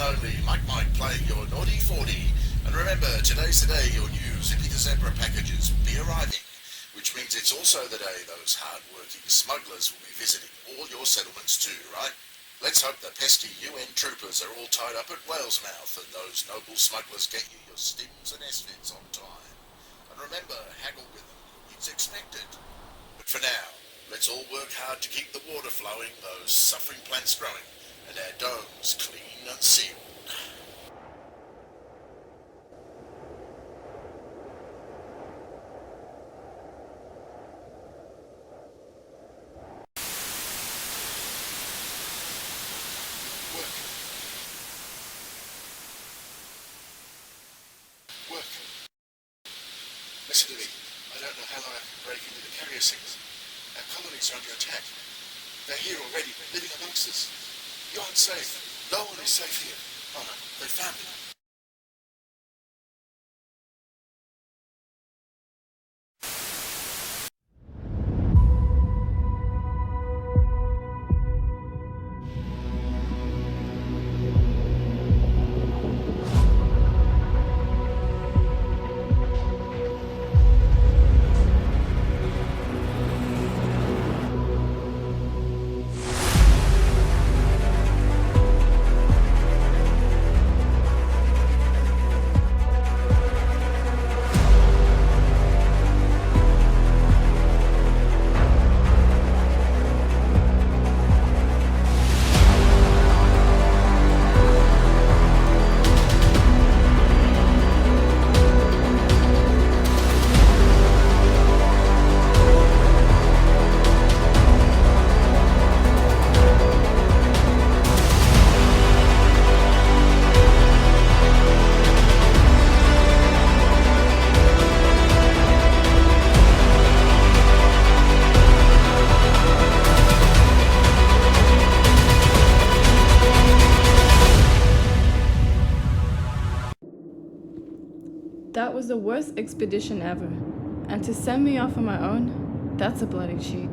only, Mike playing your naughty 40. And remember, today's the day your new Zippy the Zebra packages will be arriving, which means it's also the day those hard-working smugglers will be visiting all your settlements too, right? Let's hope the pesky UN troopers are all tied up at Whale's Mouth and those noble smugglers get you your stims and SFIDs on time. And remember, haggle with them. It's expected. But for now, let's all work hard to keep the water flowing, those suffering plants growing, and our domes clean and sealed. Work. Work. Listen to me. I don't know how long I can break into the carrier sinks. Our colonies are under attack. They're here already. They're living amongst us. You aren't safe. No one is safe here. Oh no, they found me. That was the worst expedition ever. And to send me off on my own, that's a bloody cheek.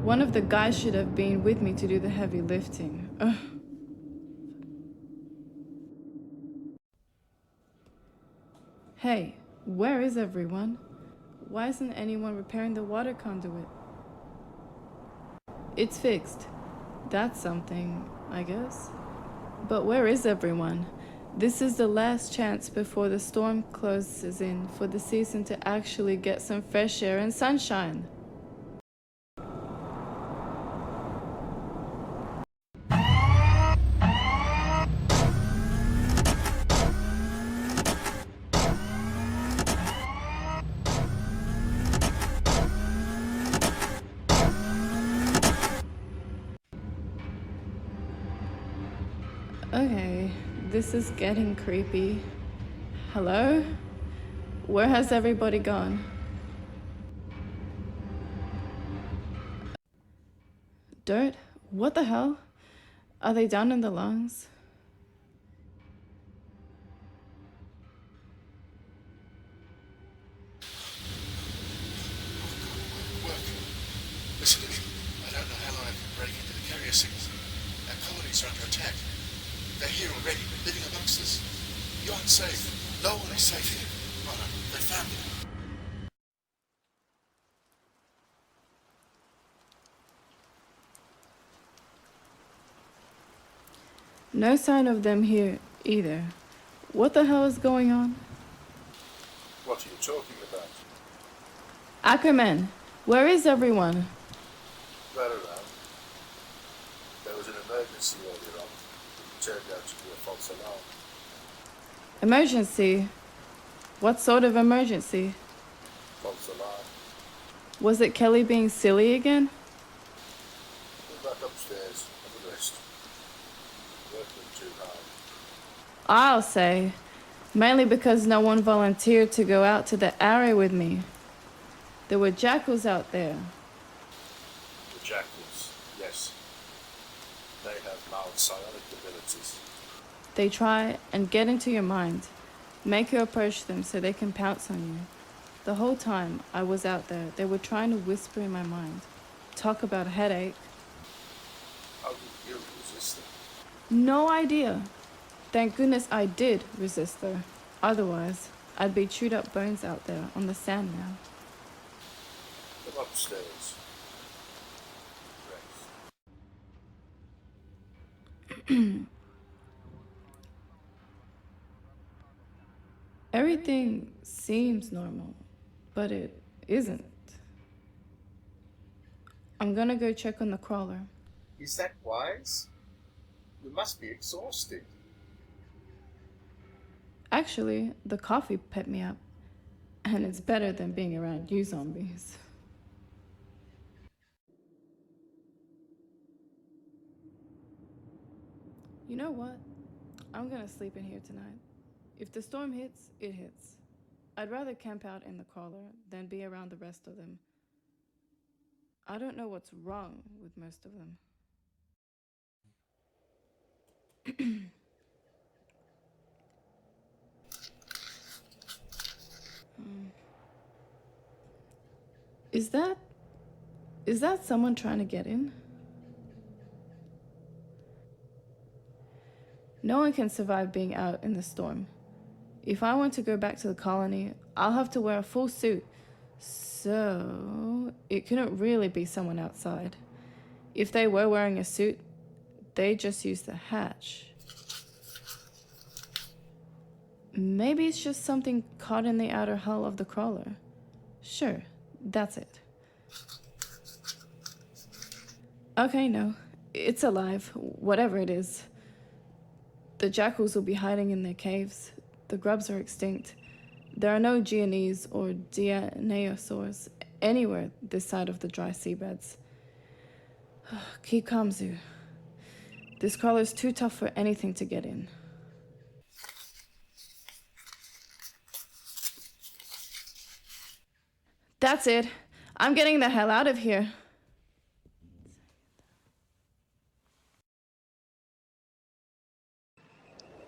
One of the guys should have been with me to do the heavy lifting. Ugh. Hey, where is everyone? Why isn't anyone repairing the water conduit? It's fixed. That's something, I guess. But where is everyone? This is the last chance before the storm closes in for the season to actually get some fresh air and sunshine. Okay, this is getting creepy. Hello? Where has everybody gone? Dirt? What the hell? Are they down in the lungs? Work. Listen to me. I don't know how long I can break into the carrier sinks. Our colonies are under attack. They're here already. They're living amongst us. You aren't safe. No one is safe here. Oh no, they found me. No sign of them here either. What the hell is going on? What are you talking about? Ackerman, where is everyone? Right around. There was an emergency earlier on. It turned out to be a false alarm. Emergency? What sort of emergency? False alarm. Was it Kelly being silly again? We're back upstairs. Have a rest. Working too hard. I'll say. Mainly because no one volunteered to go out to the area with me. There were jackals out there. The jackals, yes. They have mild psionic abilities. They try and get into your mind, make you approach them so they can pounce on you. The whole time I was out there, they were trying to whisper in my mind, talk about a headache. How did you resist them? No idea. Thank goodness I did resist, though. Otherwise, I'd be chewed up bones out there on the sand now. Come upstairs. Rest. Everything seems normal, but it isn't. I'm gonna go check on the crawler. Is that wise? You must be exhausted. Actually, the coffee pet me up, and it's better than being around you zombies. You know what? I'm gonna sleep in here tonight. If the storm hits, it hits. I'd rather camp out in the crawler than be around the rest of them. I don't know what's wrong with most of them. Is that someone trying to get in? No one can survive being out in the storm. If I want to go back to the colony, I'll have to wear a full suit. So, it couldn't really be someone outside. If they were wearing a suit, they just used the hatch. Maybe it's just something caught in the outer hull of the crawler. Sure, that's it. Okay, no. It's alive, whatever it is. The jackals will be hiding in their caves. The grubs are extinct. There are no Geonese or Dianosaurs anywhere this side of the dry seabeds. Keep calm, Zoo. This crawler's too tough for anything to get in. That's it. I'm getting the hell out of here.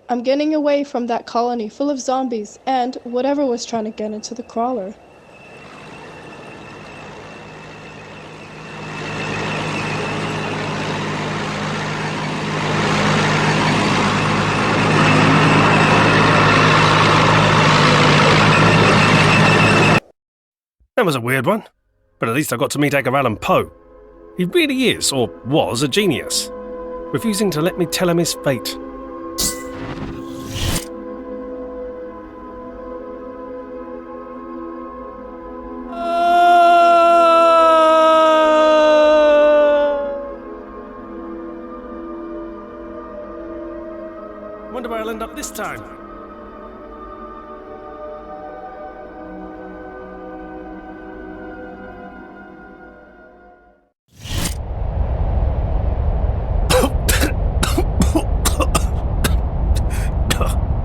I'm getting away from that colony full of zombies and whatever was trying to get into the crawler. That was a weird one, but at least I got to meet Edgar Allan Poe. He really is, or was, a genius, refusing to let me tell him his fate. Wonder where I'll end up this time.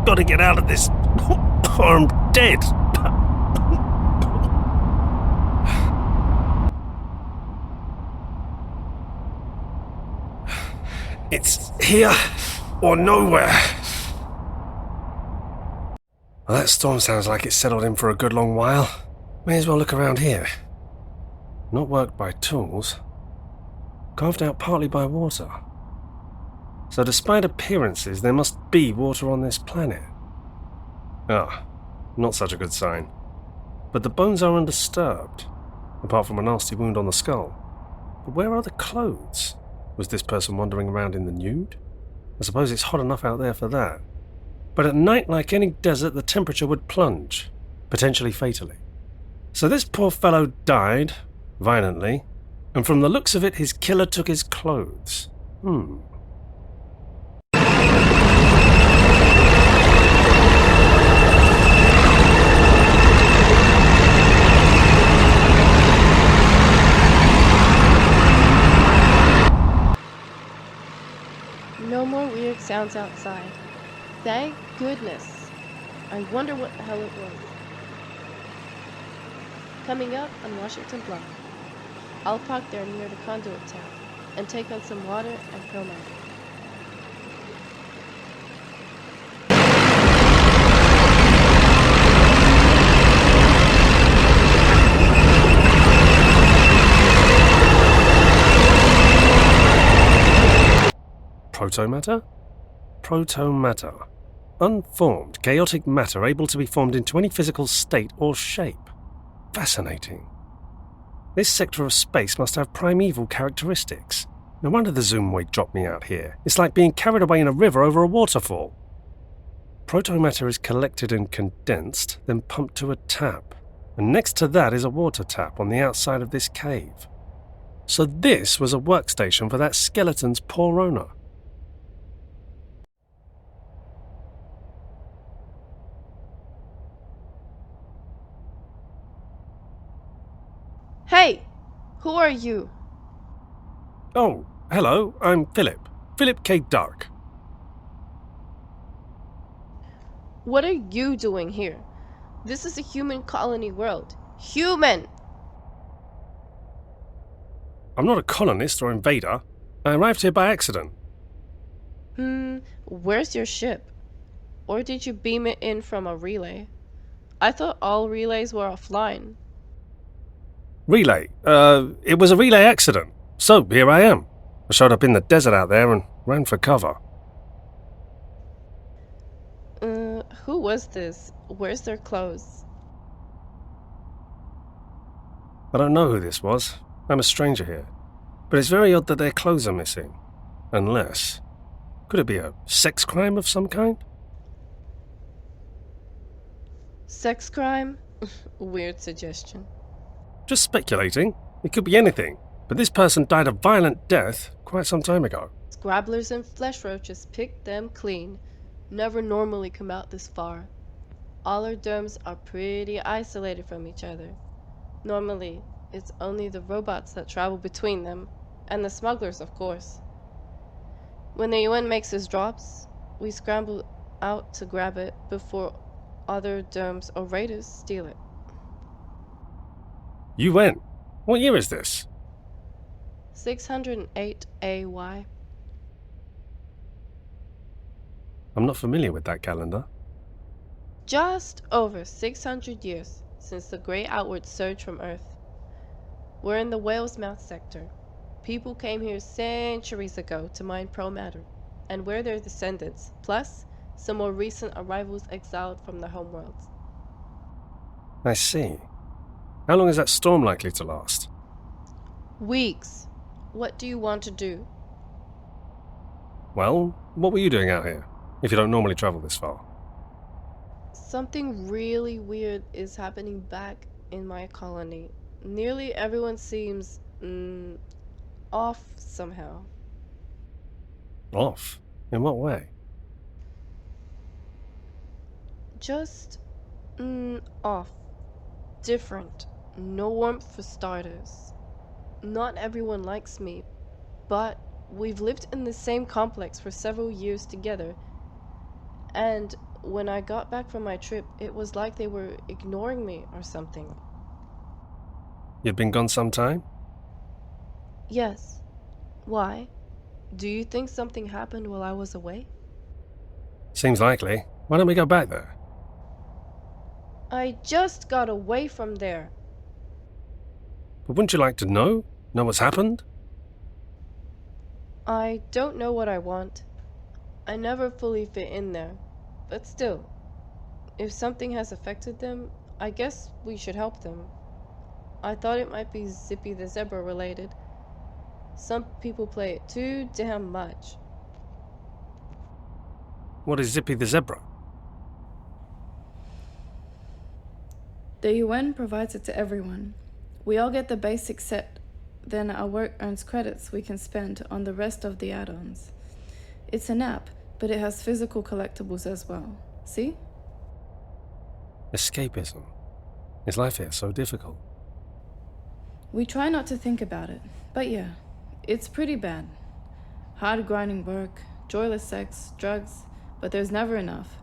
Gotta get out of this, or I'm dead. It's here or nowhere. Well, that storm sounds like it's settled in for a good long while. May as well look around here. Not worked by tools. Carved out partly by water. So despite appearances, there must be water on this planet. Ah, not such a good sign. But the bones are undisturbed, apart from a nasty wound on the skull. But where are the clothes? Was this person wandering around in the nude? I suppose it's hot enough out there for that. But at night, like any desert, the temperature would plunge, potentially fatally. So this poor fellow died, violently, and from the looks of it, his killer took his clothes. No more weird sounds outside. Thank goodness. I wonder what the hell it was. Coming up on Washington Block. I'll park there near the conduit town and take on some water and fill my tank. Protomatter? proto-matter. Unformed, chaotic matter able to be formed into any physical state or shape. Fascinating. This sector of space must have primeval characteristics. No wonder the zoom weight dropped me out here. It's like being carried away in a river over a waterfall. Protomatter is collected and condensed, then pumped to a tap. And next to that is a water tap on the outside of this cave. So this was a workstation for that skeleton's poor owner. Hey! Who are you? Oh, hello, I'm Philip. Philip K. Dark. What are you doing here? This is a human colony world. Human! I'm not a colonist or invader. I arrived here by accident. Where's your ship? Or did you beam it in from a relay? I thought all relays were offline. Relay. It was a relay accident. So, here I am. I showed up in the desert out there and ran for cover. Who was this? Where's their clothes? I don't know who this was. I'm a stranger here. But it's very odd that their clothes are missing. Unless... Could it be a sex crime of some kind? Sex crime? Weird suggestion. Just speculating. It could be anything. But this person died a violent death quite some time ago. Scrabblers and flesh roaches picked them clean. Never normally come out this far. All our domes are pretty isolated from each other. Normally, it's only the robots that travel between them, and the smugglers, of course. When the UN makes its drops, we scramble out to grab it before other domes or raiders steal it. You went. What year is this? 608 AY. I'm not familiar with that calendar. Just over 600 years since the great outward surge from Earth. We're in the whale's mouth sector. People came here centuries ago to mine pro-matter, and we're their descendants, plus some more recent arrivals exiled from the homeworlds. I see. How long is that storm likely to last? Weeks. What do you want to do? Well, what were you doing out here, if you don't normally travel this far? Something really weird is happening back in my colony. Nearly everyone seems, off somehow. Off? In what way? Just, off. Different. No warmth for starters. Not everyone likes me, but we've lived in the same complex for several years together. And when I got back from my trip, it was like they were ignoring me or something. You'd been gone some time? Yes. Why? Do you think something happened while I was away? Seems likely. Why don't we go back there? I just got away from there. But wouldn't you like to know? Know what's happened? I don't know what I want. I never fully fit in there. But still, if something has affected them, I guess we should help them. I thought it might be Zippy the Zebra related. Some people play it too damn much. What is Zippy the Zebra? The UN provides it to everyone. We all get the basic set, then our work earns credits we can spend on the rest of the add-ons. It's an app, but it has physical collectibles as well. See? Escapism. Is life here so difficult? We try not to think about it, but yeah, it's pretty bad. Hard grinding work, joyless sex, drugs, but there's never enough.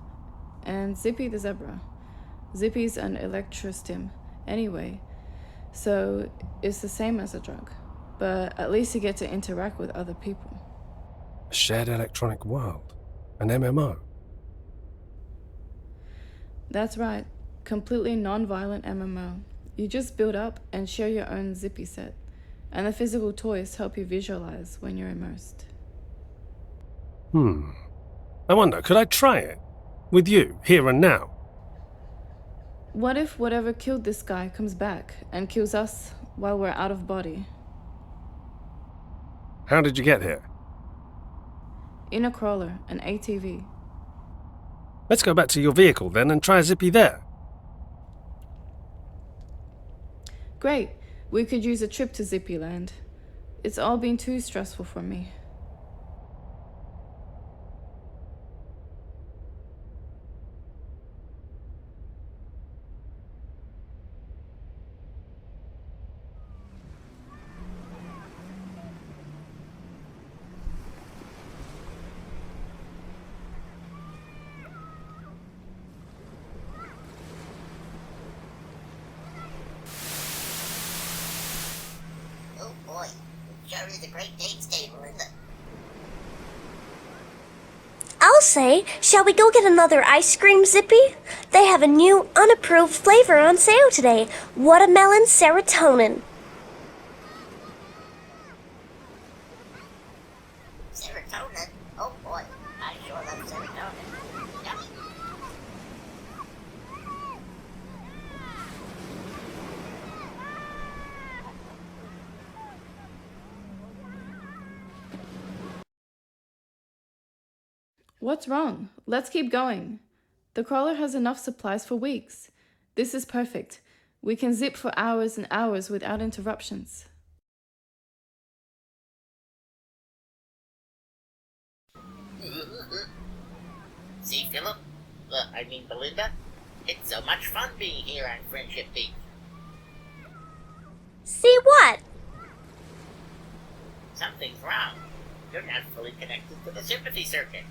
And Zippy the Zebra. Zippy's an electrostim, anyway, so it's the same as a drug, but at least you get to interact with other people. A shared electronic world. An MMO. That's right, completely non-violent MMO. You just build up and share your own Zippy set, and the physical toys help you visualize when you're immersed. I wonder, could I try it? With you, here and now? What if whatever killed this guy comes back and kills us while we're out of body? How did you get here? In a crawler, an ATV. Let's go back to your vehicle then and try Zippy there. Great. We could use a trip to Zippy Land. It's all been too stressful for me. Oh boy, it sure is a great date today, Melinda. I'll say, shall we go get another ice cream, Zippy? They have a new, unapproved flavor on sale today. Watermelon serotonin. Serotonin? Oh boy, I sure love serotonin. Yummy. What's wrong? Let's keep going. The crawler has enough supplies for weeks. This is perfect. We can zip for hours and hours without interruptions. See, Philip? Belinda? It's so much fun being here on Friendship Beach. See what? Something's wrong. You're not fully connected to the sympathy circuit.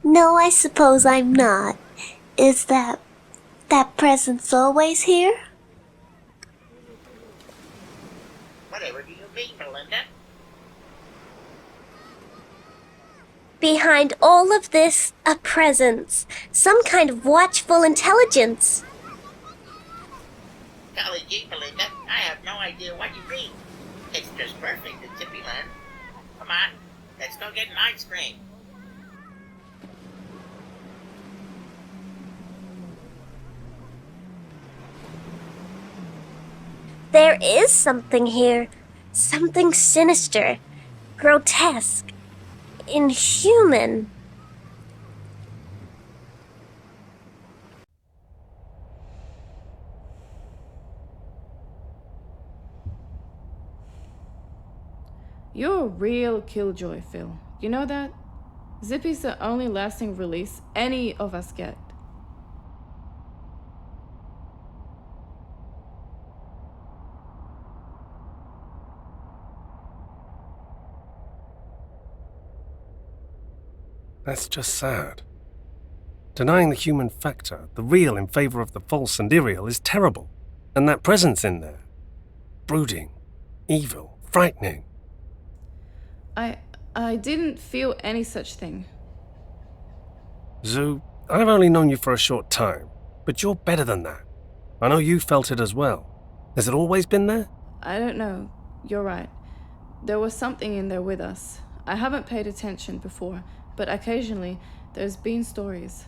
No, I suppose I'm not. Is that presence always here? Whatever do you mean, Belinda? Behind all of this, a presence. Some kind of watchful intelligence. Golly gee, Belinda, I have no idea what you mean. It's just perfect in Zippyland. Come on, let's go get an ice cream. There is something here. Something sinister. Grotesque. Inhuman. You're a real killjoy, Phil. You know that? Zippy's the only lasting release any of us get. That's just sad. Denying the human factor, the real in favor of the false and irreal, is terrible. And that presence in there. Brooding, evil, frightening. I didn't feel any such thing. Zoo, I've only known you for a short time, but you're better than that. I know you felt it as well. Has it always been there? I don't know. You're right. There was something in there with us. I haven't paid attention before, but occasionally there's been stories.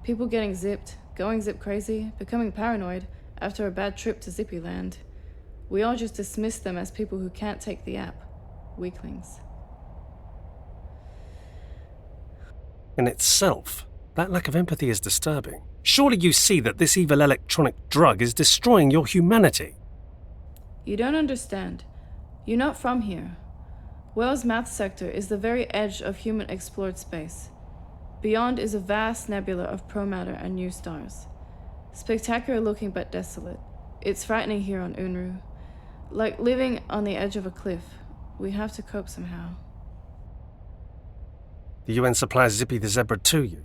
People getting zipped, going zip crazy, becoming paranoid after a bad trip to Zippyland. We all just dismiss them as people who can't take the app. Weaklings. In itself, that lack of empathy is disturbing. Surely you see that this evil electronic drug is destroying your humanity. You don't understand. You're not from here. Wales' math sector is the very edge of human explored space. Beyond is a vast nebula of promatter and new stars. Spectacular looking but desolate. It's frightening here on Unru. Like living on the edge of a cliff. We have to cope somehow. The UN supplies Zippy the Zebra to you.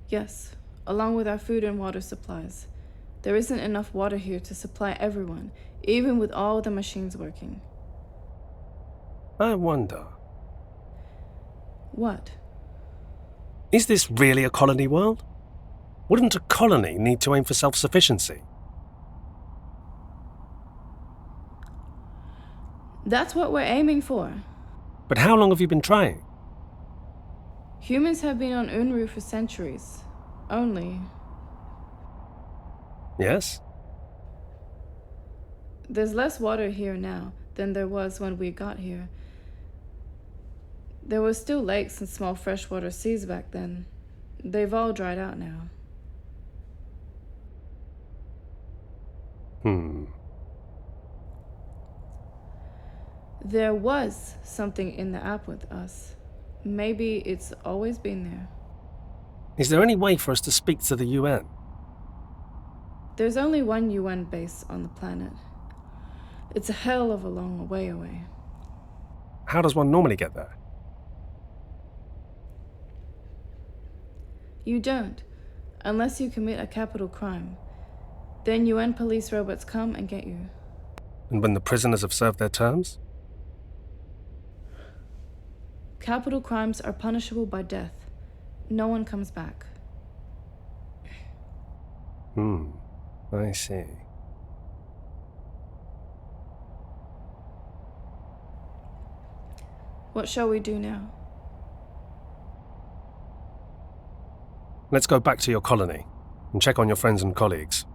Yes, along with our food and water supplies. There isn't enough water here to supply everyone, even with all the machines working. I wonder, What? is this really a colony world? Wouldn't a colony need to aim for self-sufficiency? That's what we're aiming for. But how long have you been trying? Humans have been on Unru for centuries. Only. Yes? There's less water here now than there was when we got here. There were still lakes and small freshwater seas back then. They've all dried out now. There was something in the app with us. Maybe it's always been there. Is there any way for us to speak to the UN? There's only one UN base on the planet. It's a hell of a long way away. How does one normally get there? You don't, unless you commit a capital crime. Then UN police robots come and get you. And when the prisoners have served their terms? Capital crimes are punishable by death. No one comes back. I see. What shall we do now? Let's go back to your colony and check on your friends and colleagues.